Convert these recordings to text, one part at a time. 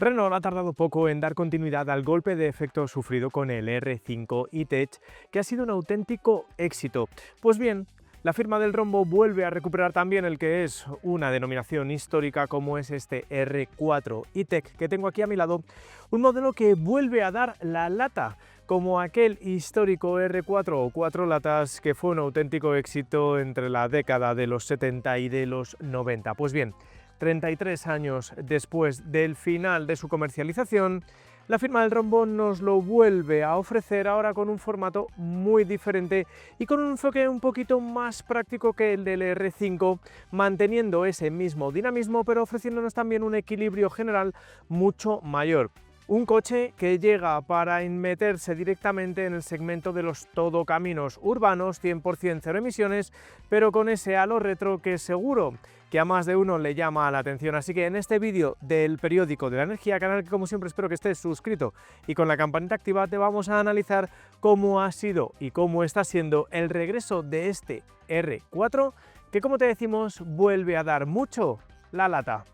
Renault ha tardado poco en dar continuidad al golpe de efecto sufrido con el R5 E-Tech, que ha sido un auténtico éxito. Pues bien, la firma del rombo vuelve a recuperar también el que es una denominación histórica como es este R4 E-Tech que tengo aquí a mi lado, un modelo que vuelve a dar la lata, como aquel histórico R4 o 4 latas que fue un auténtico éxito entre la década de los 70 y de los 90. Pues bien, 33 años después del final de su comercialización, la firma del rombo nos lo vuelve a ofrecer ahora con un formato muy diferente y con un enfoque un poquito más práctico que el del R5, manteniendo ese mismo dinamismo pero ofreciéndonos también un equilibrio general mucho mayor. Un coche que llega para meterse directamente en el segmento de los todocaminos urbanos 100% cero emisiones, pero con ese halo retro que seguro que a más de uno le llama la atención. Así que en este vídeo del periódico de la energía, canal que como siempre espero que estés suscrito y con la campanita activa, te vamos a analizar cómo ha sido y cómo está siendo el regreso de este R4, que como te decimos vuelve a dar mucho la lata.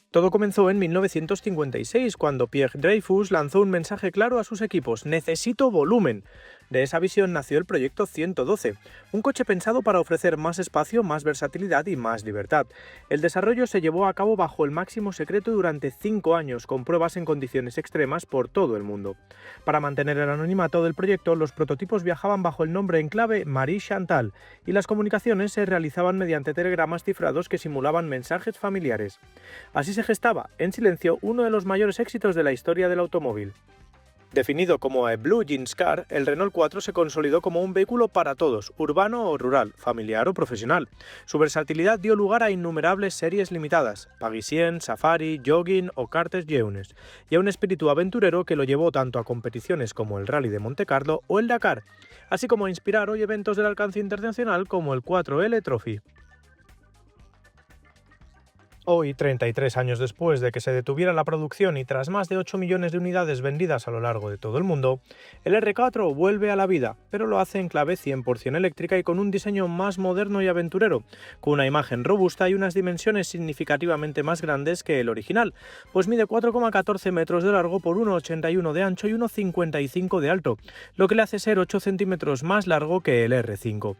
Todo comenzó en 1956, cuando Pierre Dreyfus lanzó un mensaje claro a sus equipos: necesito volumen. De esa visión nació el proyecto 112, un coche pensado para ofrecer más espacio, más versatilidad y más libertad. El desarrollo se llevó a cabo bajo el máximo secreto durante 5 años, con pruebas en condiciones extremas por todo el mundo. Para mantener el anonimato del proyecto, los prototipos viajaban bajo el nombre en clave Marie Chantal y las comunicaciones se realizaban mediante telegramas cifrados que simulaban mensajes familiares. Así se gestaba, en silencio, uno de los mayores éxitos de la historia del automóvil. Definido como a Blue Jeans Car, el Renault 4 se consolidó como un vehículo para todos, urbano o rural, familiar o profesional. Su versatilidad dio lugar a innumerables series limitadas, Parisien, Safari, Jogging o Cartes Jeunes, y a un espíritu aventurero que lo llevó tanto a competiciones como el Rally de Monte Carlo o el Dakar, así como a inspirar hoy eventos del alcance internacional como el 4L Trophy. Hoy, 33 años después de que se detuviera la producción y tras más de 8 millones de unidades vendidas a lo largo de todo el mundo, el R4 vuelve a la vida, pero lo hace en clave 100% eléctrica y con un diseño más moderno y aventurero, con una imagen robusta y unas dimensiones significativamente más grandes que el original, pues mide 4,14 metros de largo por 1,81 de ancho y 1,55 de alto, lo que le hace ser 8 centímetros más largo que el R5.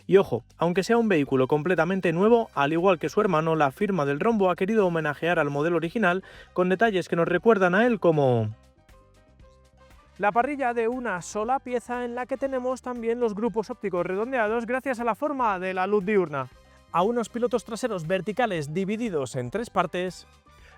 Y ojo, aunque sea un vehículo completamente nuevo, al igual que su hermano, la firma del rombo ha querido homenajear al modelo original con detalles que nos recuerdan a él, como la parrilla de una sola pieza en la que tenemos también los grupos ópticos redondeados gracias a la forma de la luz diurna, a unos pilotos traseros verticales divididos en 3 partes,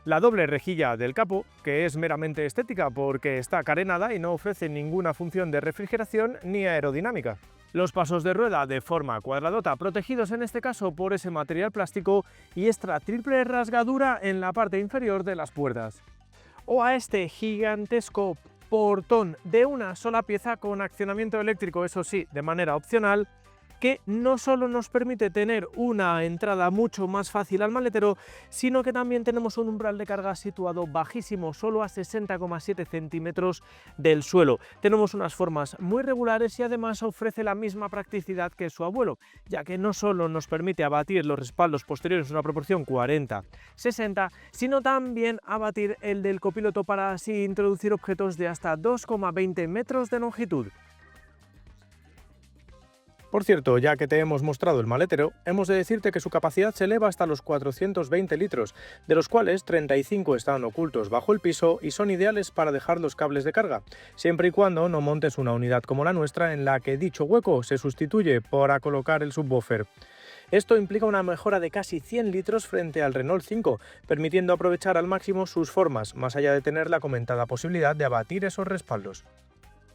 la doble rejilla del capó, que es meramente estética porque está carenada y no ofrece ninguna función de refrigeración ni aerodinámica. Los pasos de rueda de forma cuadradota, protegidos en este caso por ese material plástico, y esta triple rasgadura en la parte inferior de las puertas. O a este gigantesco portón de una sola pieza con accionamiento eléctrico, eso sí, de manera opcional, que no solo nos permite tener una entrada mucho más fácil al maletero, sino que también tenemos un umbral de carga situado bajísimo, solo a 60,7 centímetros del suelo. Tenemos unas formas muy regulares y además ofrece la misma practicidad que su abuelo, ya que no solo nos permite abatir los respaldos posteriores en una proporción 40-60, sino también abatir el del copiloto para así introducir objetos de hasta 2,20 metros de longitud. Por cierto, ya que te hemos mostrado el maletero, hemos de decirte que su capacidad se eleva hasta los 420 litros, de los cuales 35 están ocultos bajo el piso y son ideales para dejar los cables de carga, siempre y cuando no montes una unidad como la nuestra en la que dicho hueco se sustituye para colocar el subwoofer. Esto implica una mejora de casi 100 litros frente al Renault 5, permitiendo aprovechar al máximo sus formas, más allá de tener la comentada posibilidad de abatir esos respaldos.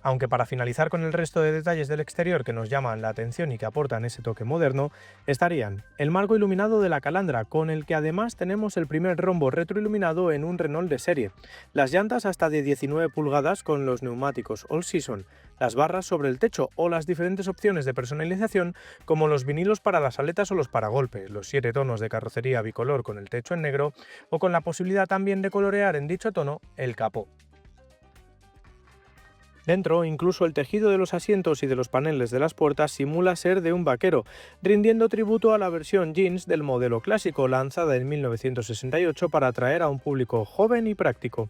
Aunque para finalizar con el resto de detalles del exterior que nos llaman la atención y que aportan ese toque moderno, estarían el marco iluminado de la calandra, con el que además tenemos el primer rombo retroiluminado en un Renault de serie, las llantas hasta de 19 pulgadas con los neumáticos All Season, las barras sobre el techo o las diferentes opciones de personalización como los vinilos para las aletas o los paragolpes, los 7 tonos de carrocería bicolor con el techo en negro o con la posibilidad también de colorear en dicho tono el capó. Dentro, incluso el tejido de los asientos y de los paneles de las puertas simula ser de un vaquero, rindiendo tributo a la versión jeans del modelo clásico lanzada en 1968 para atraer a un público joven y práctico.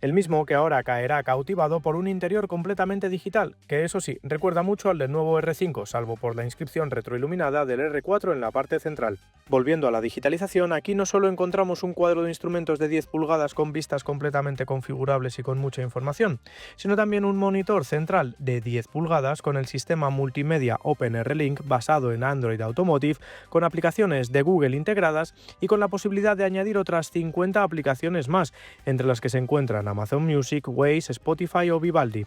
El mismo que ahora caerá cautivado por un interior completamente digital, que eso sí, recuerda mucho al del nuevo R5, salvo por la inscripción retroiluminada del R4 en la parte central. Volviendo a la digitalización, aquí no solo encontramos un cuadro de instrumentos de 10 pulgadas con vistas completamente configurables y con mucha información, sino también un monitor central de 10 pulgadas con el sistema multimedia OpenRLink basado en Android Automotive, con aplicaciones de Google integradas y con la posibilidad de añadir otras 50 aplicaciones más, entre las que se encuentran Amazon Music, Waze, Spotify o Vivaldi.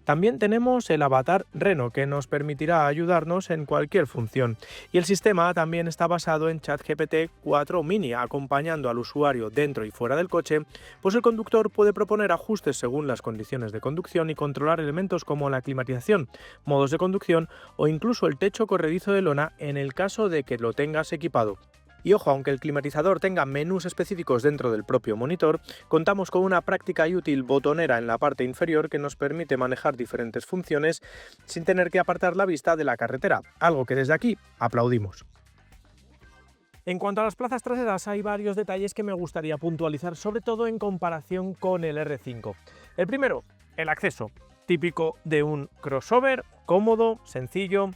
También tenemos el avatar Reno, que nos permitirá ayudarnos en cualquier función. Y el sistema también está basado en ChatGPT 4 Mini, acompañando al usuario dentro y fuera del coche, pues el conductor puede proponer ajustes según las condiciones de conducción y controlar elementos como la climatización, modos de conducción o incluso el techo corredizo de lona en el caso de que lo tengas equipado. Y ojo, aunque el climatizador tenga menús específicos dentro del propio monitor, contamos con una práctica y útil botonera en la parte inferior que nos permite manejar diferentes funciones sin tener que apartar la vista de la carretera, algo que desde aquí aplaudimos. En cuanto a las plazas traseras, hay varios detalles que me gustaría puntualizar, sobre todo en comparación con el R5. El primero, el acceso, típico de un crossover, cómodo, sencillo,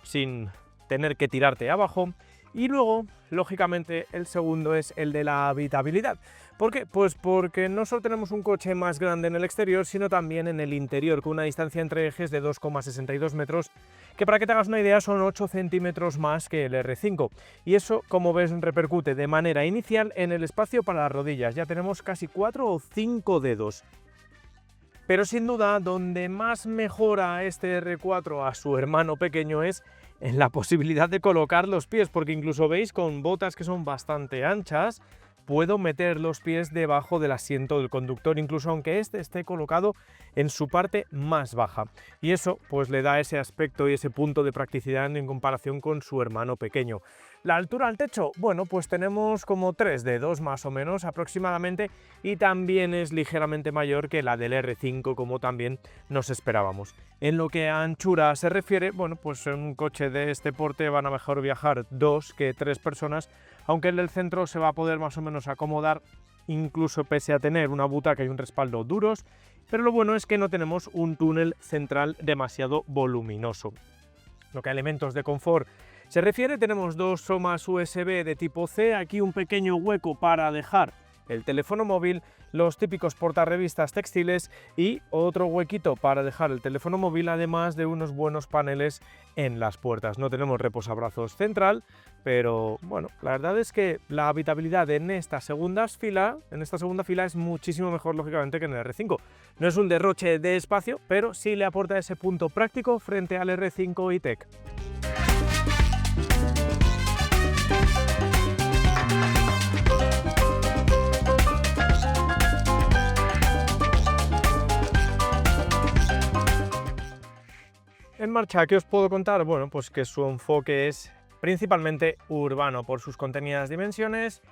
sin tener que tirarte abajo. Y luego, lógicamente, el segundo es el de la habitabilidad. ¿Por qué? Pues porque no solo tenemos un coche más grande en el exterior, sino también en el interior, con una distancia entre ejes de 2,62 metros, que para que te hagas una idea son 8 centímetros más que el R5. Y eso, como ves, repercute de manera inicial en el espacio para las rodillas. Ya tenemos casi 4 o 5 dedos. Pero sin duda, donde más mejora este R4 a su hermano pequeño es en la posibilidad de colocar los pies, porque incluso veis con botas que son bastante anchas, puedo meter los pies debajo del asiento del conductor, incluso aunque este esté colocado en su parte más baja. Y eso pues le da ese aspecto y ese punto de practicidad en comparación con su hermano pequeño. La altura al techo, bueno, pues tenemos como 3 dedos más o menos aproximadamente, y también es ligeramente mayor que la del R5, como también nos esperábamos. En lo que a anchura se refiere, bueno, pues en un coche de este porte van a mejor viajar 2 que 3 personas, aunque en el centro se va a poder más o menos acomodar, incluso pese a tener una butaca y un respaldo duros, pero lo bueno es que no tenemos un túnel central demasiado voluminoso. Lo que a elementos de confort se refiere, tenemos 2 tomas USB de tipo C, aquí un pequeño hueco para dejar el teléfono móvil, los típicos portarrevistas textiles y otro huequito para dejar el teléfono móvil, además de unos buenos paneles en las puertas. No tenemos reposabrazos central, pero bueno, la verdad es que la habitabilidad en esta segunda fila es muchísimo mejor, lógicamente, que en el R5. No es un derroche de espacio, pero sí le aporta ese punto práctico frente al R5 e-Tech. En marcha, ¿qué os puedo contar? Bueno, pues que su enfoque es principalmente urbano por sus contenidas dimensiones,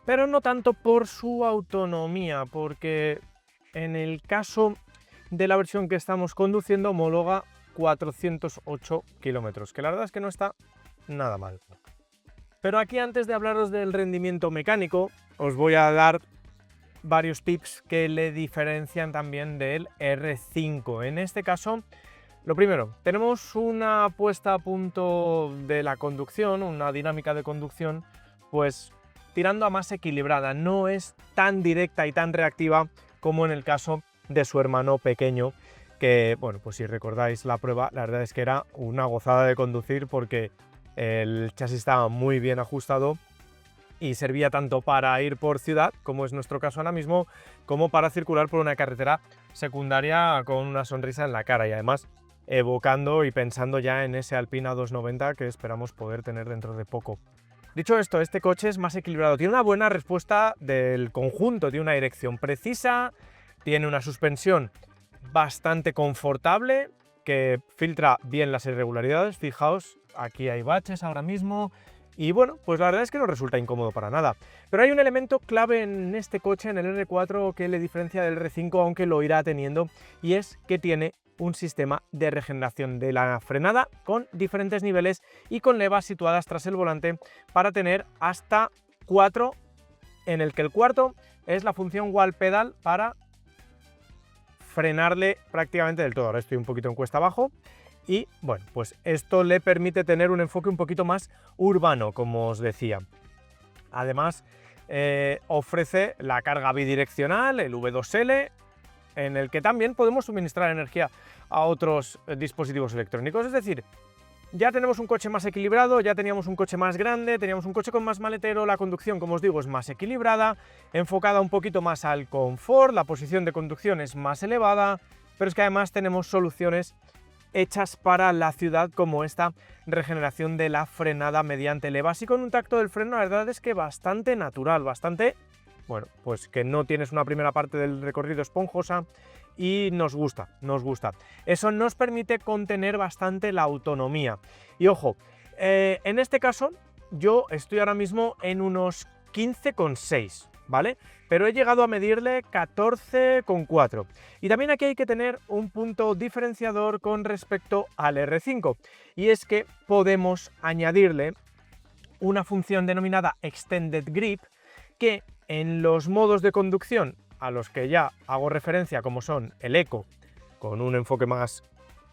pero no tanto por su autonomía, porque en el caso de la versión que estamos conduciendo homologa 408 kilómetros, que la verdad es que no está nada mal. Pero aquí, antes de hablaros del rendimiento mecánico, os voy a dar varios tips que le diferencian también del R5. En este caso, lo primero, tenemos una puesta a punto de la conducción, una dinámica de conducción, pues tirando a más equilibrada, no es tan directa y tan reactiva como en el caso de su hermano pequeño, que, bueno, pues si recordáis la prueba, la verdad es que era una gozada de conducir porque el chasis estaba muy bien ajustado y servía tanto para ir por ciudad, como es nuestro caso ahora mismo, como para circular por una carretera secundaria con una sonrisa en la cara, y además evocando y pensando ya en ese Alpina 290 que esperamos poder tener dentro de poco. Dicho esto, este coche es más equilibrado, tiene una buena respuesta del conjunto, tiene una dirección precisa, tiene una suspensión bastante confortable que filtra bien las irregularidades. Fijaos, aquí hay baches ahora mismo y bueno, pues la verdad es que no resulta incómodo para nada. Pero hay un elemento clave en este coche, en el R4, que le diferencia del R5, aunque lo irá teniendo, y es que tiene un sistema de regeneración de la frenada con diferentes niveles y con levas situadas tras el volante para tener hasta 4, en el que el cuarto es la función wall pedal para frenarle prácticamente del todo. Ahora estoy un poquito en cuesta abajo y bueno, pues esto le permite tener un enfoque un poquito más urbano, como os decía. Además, ofrece la carga bidireccional, el V2L, en el que también podemos suministrar energía a otros dispositivos electrónicos. Es decir, ya tenemos un coche más equilibrado, ya teníamos un coche más grande, teníamos un coche con más maletero, la conducción, como os digo, es más equilibrada, enfocada un poquito más al confort, la posición de conducción es más elevada, pero es que además tenemos soluciones hechas para la ciudad, como esta regeneración de la frenada mediante levas y con un tacto del freno, la verdad es que bastante natural, bastante, bueno, pues que no tienes una primera parte del recorrido esponjosa y nos gusta, nos gusta. Eso nos permite contener bastante la autonomía. Y ojo, en este caso yo estoy ahora mismo en unos 15,6, ¿vale? Pero he llegado a medirle 14,4. Y también aquí hay que tener un punto diferenciador con respecto al R5, y es que podemos añadirle una función denominada Extended Grip, que en los modos de conducción a los que ya hago referencia, como son el Eco, con un enfoque más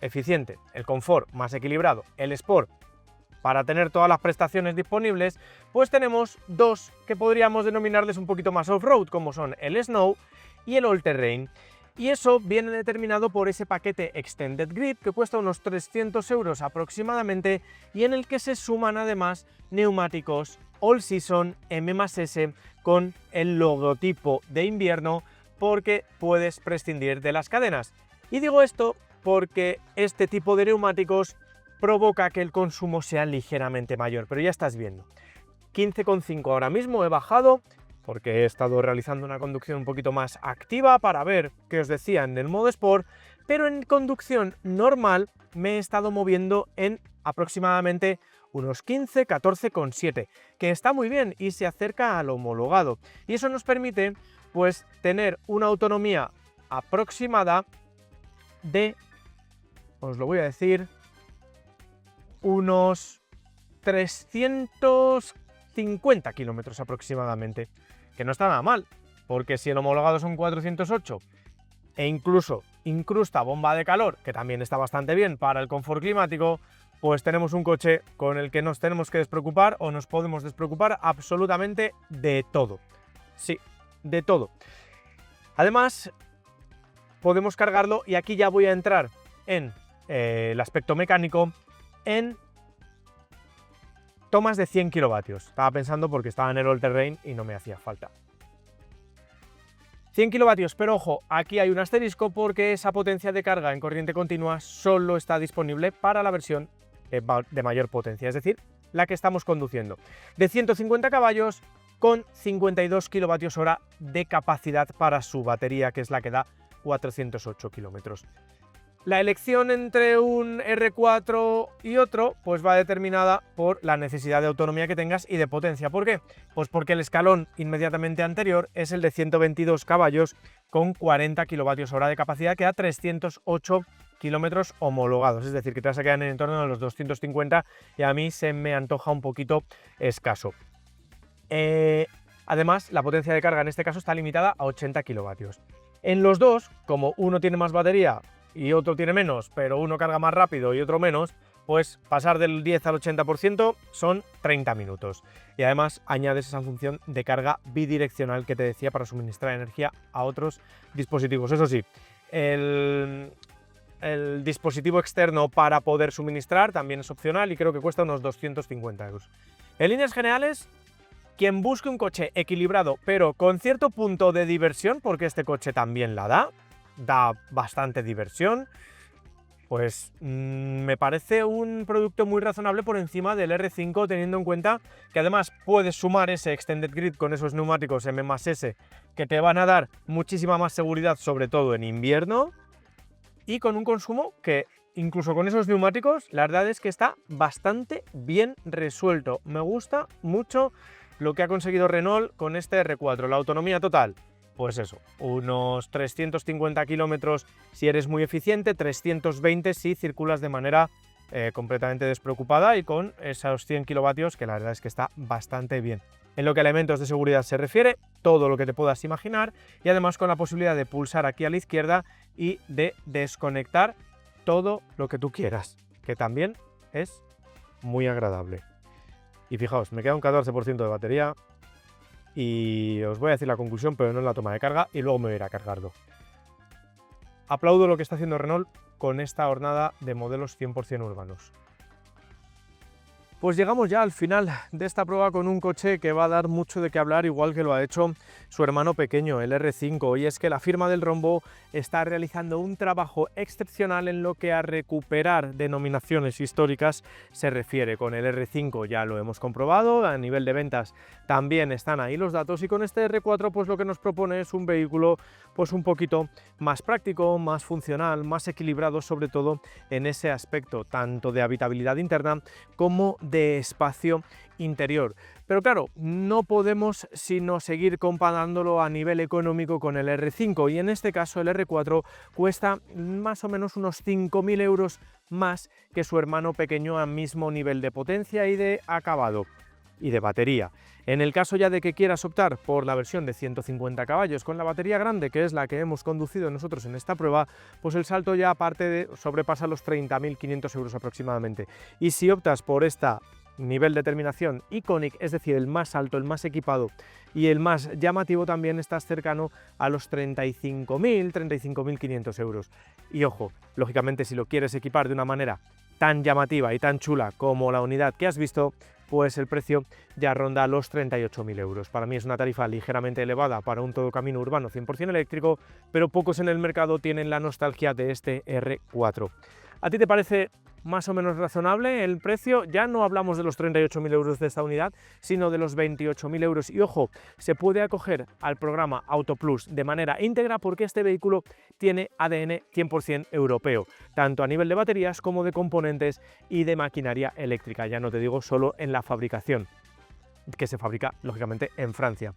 eficiente, el Confort más equilibrado, el Sport, para tener todas las prestaciones disponibles, pues tenemos dos que podríamos denominarles un poquito más off-road, como son el Snow y el All Terrain. Y eso viene determinado por ese paquete Extended Grip, que cuesta unos 300 euros aproximadamente, y en el que se suman además neumáticos All Season M+S con el logotipo de invierno, porque puedes prescindir de las cadenas. Y digo esto porque este tipo de neumáticos provoca que el consumo sea ligeramente mayor, pero ya estás viendo. 15,5 ahora mismo he bajado, porque he estado realizando una conducción un poquito más activa para ver qué os decía en el modo Sport, pero en conducción normal me he estado moviendo en aproximadamente unos 15, 14,7, que está muy bien y se acerca al homologado. Y eso nos permite, pues, tener una autonomía aproximada de, os lo voy a decir, unos 350 kilómetros aproximadamente, que no está nada mal, porque si el homologado son 408 e incluso incrusta bomba de calor, que también está bastante bien para el confort climático, pues tenemos un coche con el que nos tenemos que despreocupar o nos podemos despreocupar absolutamente de todo. Sí, de todo. Además, podemos cargarlo, y aquí ya voy a entrar en el aspecto mecánico, en tomas de 100 kilovatios. Estaba pensando porque estaba en el All Terrain y no me hacía falta. 100 kilovatios, pero ojo, aquí hay un asterisco porque esa potencia de carga en corriente continua solo está disponible para la versión de mayor potencia, es decir, la que estamos conduciendo, de 150 caballos con 52 kilovatios hora de capacidad para su batería, que es la que da 408 kilómetros. La elección entre un R4 y otro pues va determinada por la necesidad de autonomía que tengas y de potencia. ¿Por qué? Pues porque el escalón inmediatamente anterior es el de 122 caballos con 40 kilovatios hora de capacidad, que da 308 kilómetros homologados, es decir, que te vas a quedar en el entorno de los 250, y a mí se me antoja un poquito escaso. Además, la potencia de carga en este caso está limitada a 80 kilovatios. En los dos, como uno tiene más batería y otro tiene menos, pero uno carga más rápido y otro menos, pues pasar del 10 al 80% son 30 minutos. Y además añades esa función de carga bidireccional que te decía para suministrar energía a otros dispositivos. Eso sí, el dispositivo externo para poder suministrar también es opcional y creo que cuesta unos 250 euros. En líneas generales, quien busque un coche equilibrado pero con cierto punto de diversión, porque este coche también la da bastante diversión, pues me parece un producto muy razonable por encima del R5, teniendo en cuenta que además puedes sumar ese Extended Grip con esos neumáticos M+S que te van a dar muchísima más seguridad, sobre todo en invierno, y con un consumo que incluso con esos neumáticos la verdad es que está bastante bien resuelto. Me gusta mucho lo que ha conseguido Renault con este R4, la autonomía total Pues eso, unos 350 kilómetros si eres muy eficiente, 320 si circulas de manera completamente despreocupada y con esos 100 kilovatios que la verdad es que está bastante bien. En lo que a elementos de seguridad se refiere, todo lo que te puedas imaginar y además con la posibilidad de pulsar aquí a la izquierda y de desconectar todo lo que tú quieras, que también es muy agradable. Y fijaos, me queda un 14% de batería y os voy a decir la conclusión, pero no en la toma de carga, y luego me voy a ir a cargarlo. Aplaudo lo que está haciendo Renault con esta hornada de modelos 100% urbanos. Pues llegamos ya al final de esta prueba con un coche que va a dar mucho de qué hablar, igual que lo ha hecho su hermano pequeño, el R5, y es que la firma del rombo está realizando un trabajo excepcional en lo que a recuperar denominaciones históricas se refiere. Con el R5 ya lo hemos comprobado, a nivel de ventas también están ahí los datos, y con este R4 pues lo que nos propone es un vehículo pues un poquito más práctico, más funcional, más equilibrado, sobre todo en ese aspecto tanto de habitabilidad interna como de espacio interior. Pero claro, no podemos sino seguir comparándolo a nivel económico con el R5, y en este caso el R4 cuesta más o menos unos 5.000 euros más que su hermano pequeño a mismo nivel de potencia y de acabado y de batería. En el caso ya de que quieras optar por la versión de 150 caballos con la batería grande, que es la que hemos conducido nosotros en esta prueba, pues el salto ya aparte de sobrepasa los 30.500 euros aproximadamente. Y si optas por esta nivel de terminación Iconic, es decir, el más alto, el más equipado y el más llamativo, también estás cercano a los 35.500 euros. Y ojo, lógicamente si lo quieres equipar de una manera tan llamativa y tan chula como la unidad que has visto, pues el precio ya ronda los 38.000 euros. Para mí es una tarifa ligeramente elevada para un todocamino urbano 100% eléctrico, pero pocos en el mercado tienen la nostalgia de este R4. ¿A ti te parece más o menos razonable el precio? Ya no hablamos de los 38.000 euros de esta unidad, sino de los 28.000 euros. Y ojo, se puede acoger al programa Auto Plus de manera íntegra porque este vehículo tiene ADN 100% europeo, tanto a nivel de baterías como de componentes y de maquinaria eléctrica. Ya no te digo solo en la fabricación, que se fabrica lógicamente en Francia.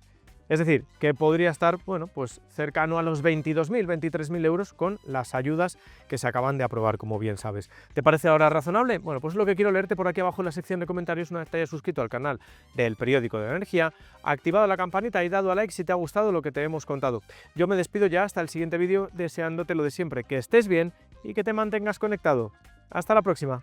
Es decir, que podría estar, bueno, pues cercano a los 22.000, 23.000 euros con las ayudas que se acaban de aprobar, como bien sabes. ¿Te parece ahora razonable? Bueno, pues lo que quiero leerte por aquí abajo en la sección de comentarios, una vez te hayas suscrito al canal del Periódico de la Energía, activado la campanita y dado a like si te ha gustado lo que te hemos contado. Yo me despido ya hasta el siguiente vídeo, deseándote lo de siempre, que estés bien y que te mantengas conectado. Hasta la próxima.